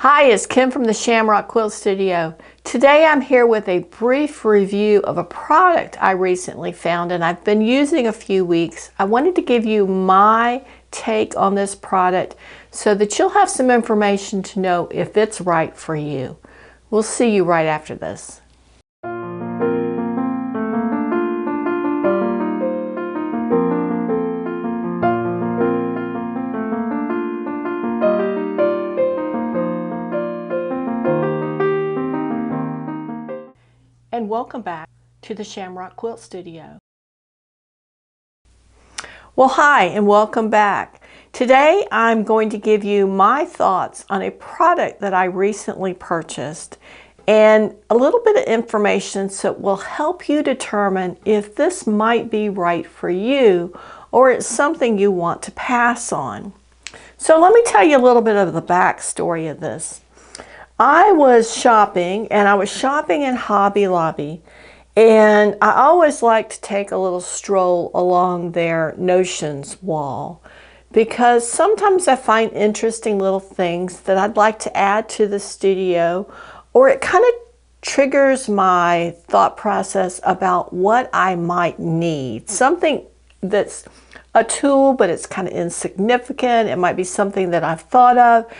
Hi, it's Kim from the Shamrock Quilt Studio. Today I'm here with a brief review of a product I recently found and I've been using a few weeks. I wanted to give you my take on this product so that you'll have some information to know if it's right for you. We'll see you right after this. And welcome back to the Shamrock Quilt Studio. Well, hi and welcome back. Today I'm going to give you my thoughts on a product that I recently purchased and a little bit of information so it will help you determine if this might be right for you or it's something you want to pass on. So let me tell you a little bit of the backstory of this. I was shopping and I was shopping in Hobby Lobby, and I always like to take a little stroll along their notions wall because sometimes I find interesting little things that I'd like to add to the studio, or it kind of triggers my thought process about what I might need. Something that's a tool but it's kind of insignificant. It might be something that I've thought of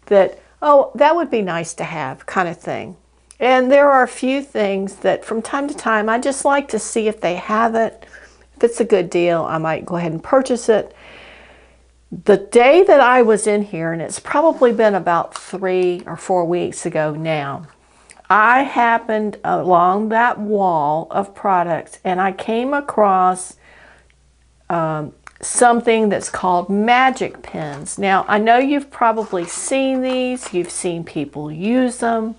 that, oh, that would be nice to have, kind of thing. And there are a few things that from time to time I just like to see if they have it. If it's a good deal, I might go ahead and purchase it. The day that I was in here, and it's probably been about 3 or 4 weeks ago now, I happened along that wall of products and I came across something that's called magic pins. Now, I know you've probably seen these. You've seen people use them.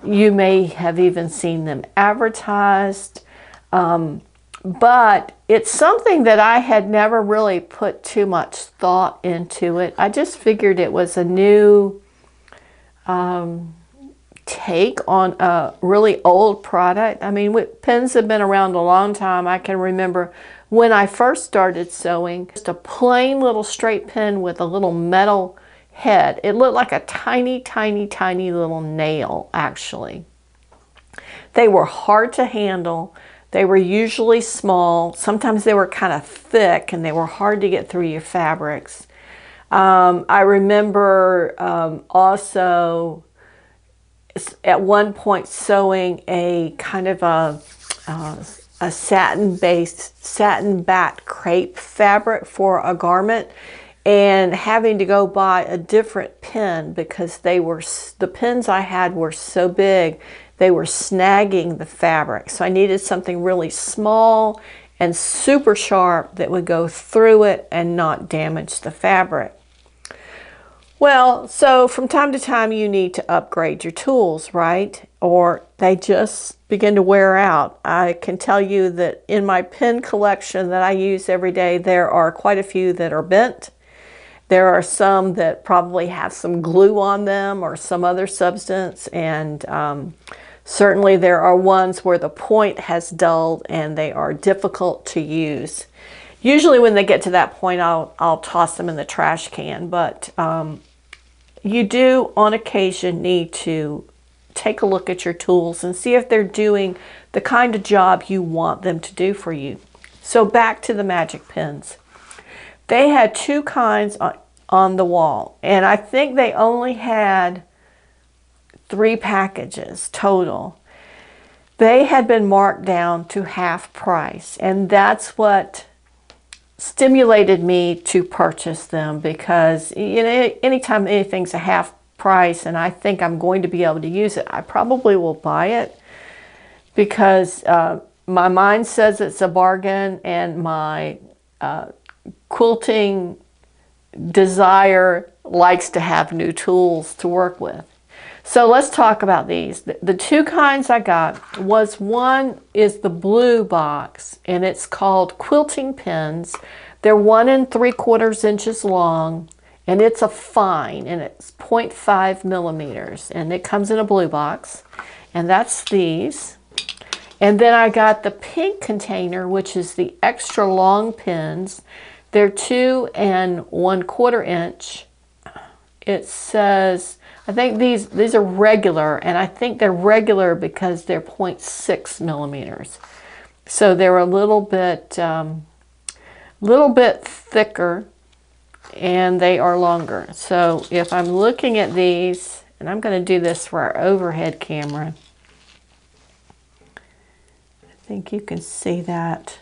You may have even seen them advertised. But it's something that I had never really put too much thought into it. I just figured it was a new take on a really old product. I mean, pins have been around a long time. I can remember when I first started sewing, just a plain little straight pin with a little metal head. It looked like a tiny, tiny, tiny little nail, actually. They were hard to handle. They were usually small. Sometimes they were kind of thick and they were hard to get through your fabrics. I remember also at one point sewing a kind of a satin batt crepe fabric for a garment and having to go buy a different pin because the pins I had were so big they were snagging the fabric. So I needed something really small and super sharp that would go through it and not damage the fabric. Well, so from time to time you need to upgrade your tools, right? Or they just begin to wear out. I can tell you that in my pin collection that I use every day, there are quite a few that are bent. There are some that probably have some glue on them or some other substance, and certainly there are ones where the point has dulled and they are difficult to use. Usually when they get to that point, I'll toss them in the trash can, but you do on occasion need to take a look at your tools and see if they're doing the kind of job you want them to do for you. So back to the magic pins. They had 2 kinds on the wall, and I think they only had 3 packages total. They had been marked down to half price, and that's what stimulated me to purchase them because, you know, anytime anything's a half price and I think I'm going to be able to use it, I probably will buy it because my mind says it's a bargain and my quilting desire likes to have new tools to work with. So let's talk about these. The 2 kinds I got one is the blue box, and it's called quilting pins. They're 1 3/4 inches long, and it's a fine, and it's 0.5 millimeters, and it comes in a blue box, and that's these. And then I got the pink container, which is the extra long pins. They're 2 1/4 inch. It says I think these are regular, and I think they're regular because they're 0.6 millimeters. So they're a little bit thicker, and they are longer. So if I'm looking at these, and I'm going to do this for our overhead camera, I think you can see that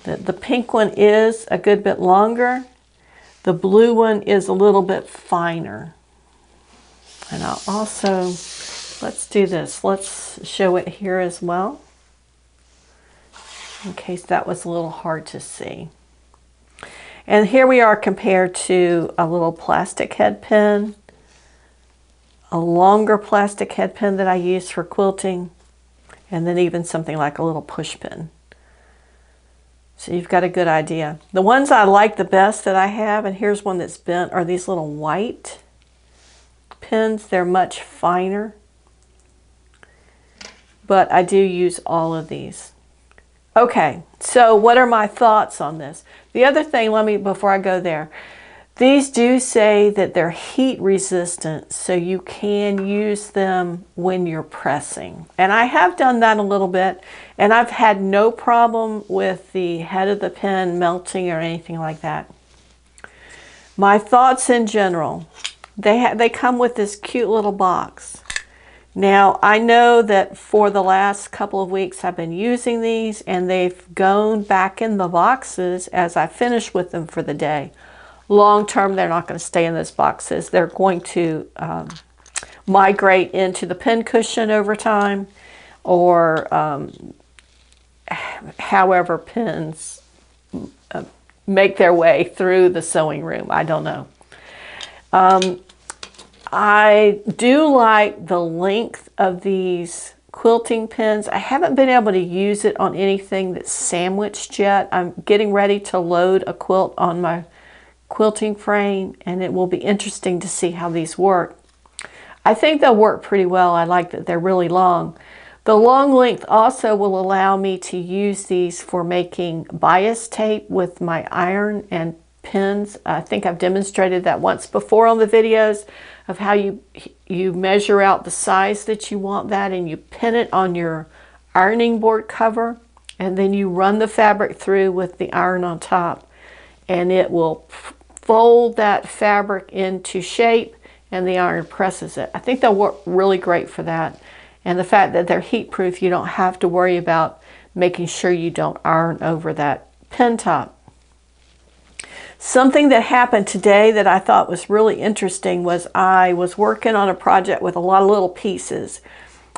the pink one is a good bit longer. The blue one is a little bit finer. And I'll also, let's do this. Let's show it here as well, in case that was a little hard to see. And here we are compared to a little plastic head pin, a longer plastic head pin that I use for quilting, and then even something like a little push pin. So you've got a good idea. The ones I like the best that I have, and here's one that's bent, are these little white pins. They're much finer, but I do use all of these. Okay, so what are my thoughts on this? The other thing, before I go there, these do say that they're heat resistant, so you can use them when you're pressing. And I have done that a little bit, and I've had no problem with the head of the pen melting or anything like that. My thoughts in general, they come with this cute little box. Now, I know that for the last couple of weeks I've been using these, and they've gone back in the boxes as I finish with them for the day. Long term, they're not going to stay in those boxes. They're going to migrate into the pin cushion over time, or however pins make their way through the sewing room. I don't know. I do like the length of these quilting pins. I haven't been able to use it on anything that's sandwiched yet. I'm getting ready to load a quilt on my quilting frame, and it will be interesting to see how these work. I think they'll work pretty well. I like that they're really long. The long length also will allow me to use these for making bias tape with my iron and pins. I think I've demonstrated that once before on the videos of how you measure out the size that you want that, and you pin it on your ironing board cover, and then you run the fabric through with the iron on top, and it will fold that fabric into shape, and the iron presses it. I think they'll work really great for that. And the fact that they're heat proof, you don't have to worry about making sure you don't iron over that pin top. Something that happened today that I thought was really interesting was I was working on a project with a lot of little pieces,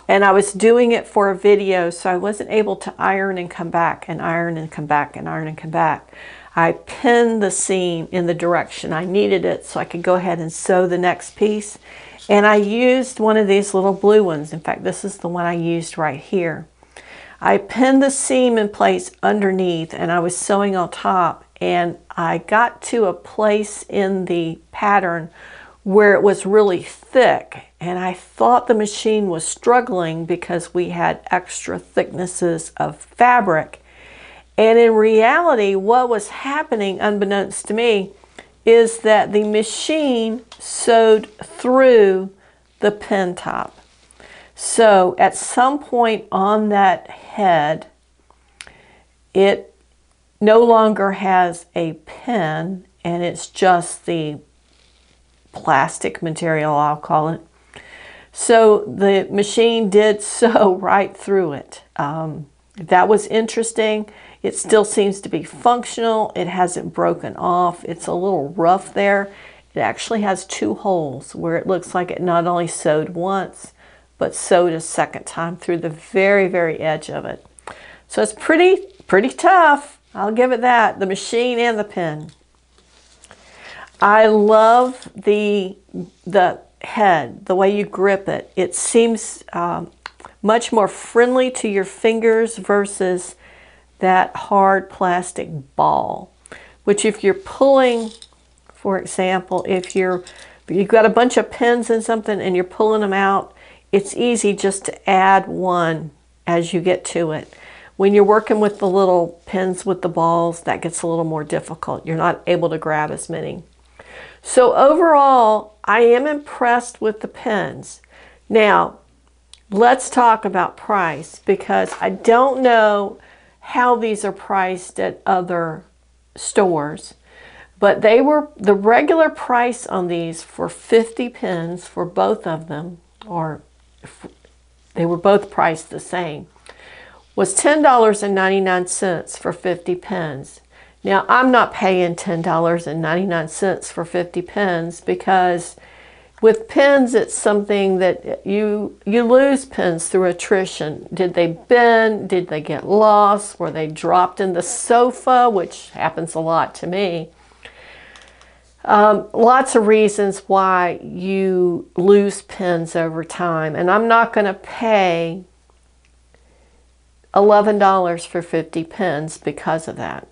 and I was doing it for a video, so I wasn't able to iron and come back and iron and come back and iron and come back. I pinned the seam in the direction I needed it so I could go ahead and sew the next piece, and I used one of these little blue ones. In fact, this is the one I used right here. I pinned the seam in place underneath, and I was sewing on top, and I got to a place in the pattern where it was really thick, and I thought the machine was struggling because we had extra thicknesses of fabric. And in reality, what was happening, unbeknownst to me, is that the machine sewed through the pin top. So at some point on that head, it no longer has a pin, and it's just the plastic material, I'll call it. So the machine did sew right through it. That was interesting. It still seems to be functional. It hasn't broken off. It's a little rough there. It actually has 2 holes where it looks like it not only sewed once, but sewed a second time through the very, very edge of it. So it's pretty tough. I'll give it that, the machine and the pen. I love the head, the way you grip it. It seems much more friendly to your fingers versus that hard plastic ball, which if you're pulling, for example, if you've got a bunch of pins in something and you're pulling them out, it's easy just to add one as you get to it. When you're working with the little pins with the balls, that gets a little more difficult. You're not able to grab as many. So overall, I am impressed with the pens. Now, let's talk about price, because I don't know how these are priced at other stores, but the regular price on these for 50 pens for both of them, or they were both priced the same, was $10.99 for 50 pens. Now, I'm not paying $10.99 for 50 pens, because with pens, it's something that you lose pens through attrition. Did they bend? Did they get lost? Were they dropped in the sofa, which happens a lot to me? Lots of reasons why you lose pens over time, and I'm not going to pay $11 for 50 pens because of that.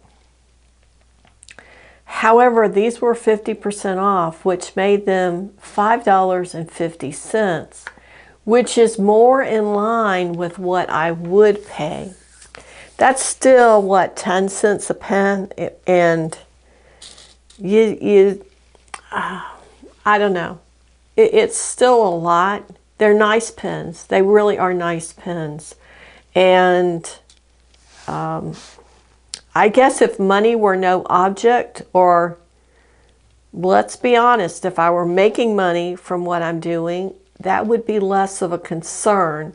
However, these were 50% off, which made them $5.50, which is more in line with what I would pay. That's still, what, 10 cents a pen? And I don't know. It's still a lot. They're nice pens. They really are nice pens. And I guess if money were no object, or let's be honest, if I were making money from what I'm doing, that would be less of a concern.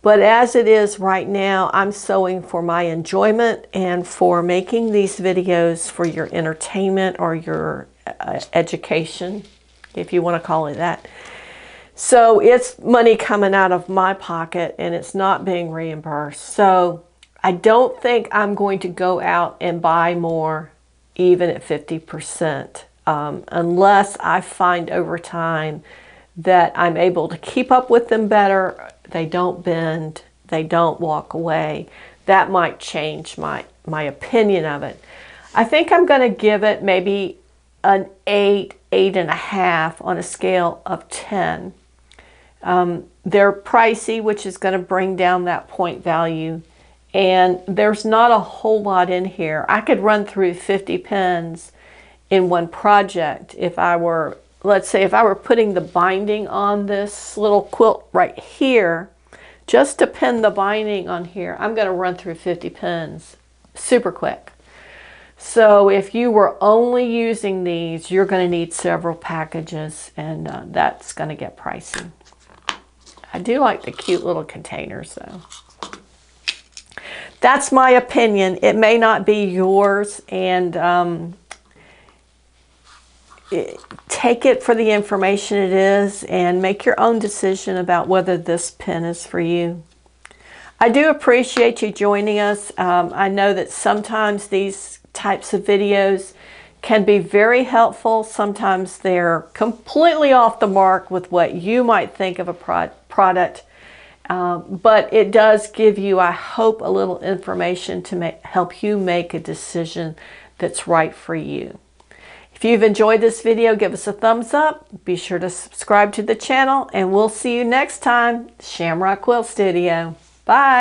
But as it is right now, I'm sewing for my enjoyment and for making these videos for your entertainment or your education, if you want to call it that. So it's money coming out of my pocket and it's not being reimbursed. So I don't think I'm going to go out and buy more even at 50%, unless I find over time that I'm able to keep up with them better. They don't bend, they don't walk away. That might change my opinion of it. I think I'm going to give it maybe an 8, 8.5 on a scale of 10. They're pricey, which is going to bring down that point value. And there's not a whole lot in here. I could run through 50 pens in one project if I were, let's say, if I were putting the binding on this little quilt right here, just to pin the binding on here, I'm going to run through 50 pens super quick. So if you were only using these, you're going to need several packages, and that's going to get pricey. I do like the cute little containers though. That's my opinion. It may not be yours, and take it for the information it is and make your own decision about whether this pen is for you. I do appreciate you joining us. I know that sometimes these types of videos can be very helpful. Sometimes they're completely off the mark with what you might think of a product. But it does give you, I hope, a little information to help you make a decision that's right for you. If you've enjoyed this video, give us a thumbs up. Be sure to subscribe to the channel, and we'll see you next time. Shamrock Quilt Studio. Bye.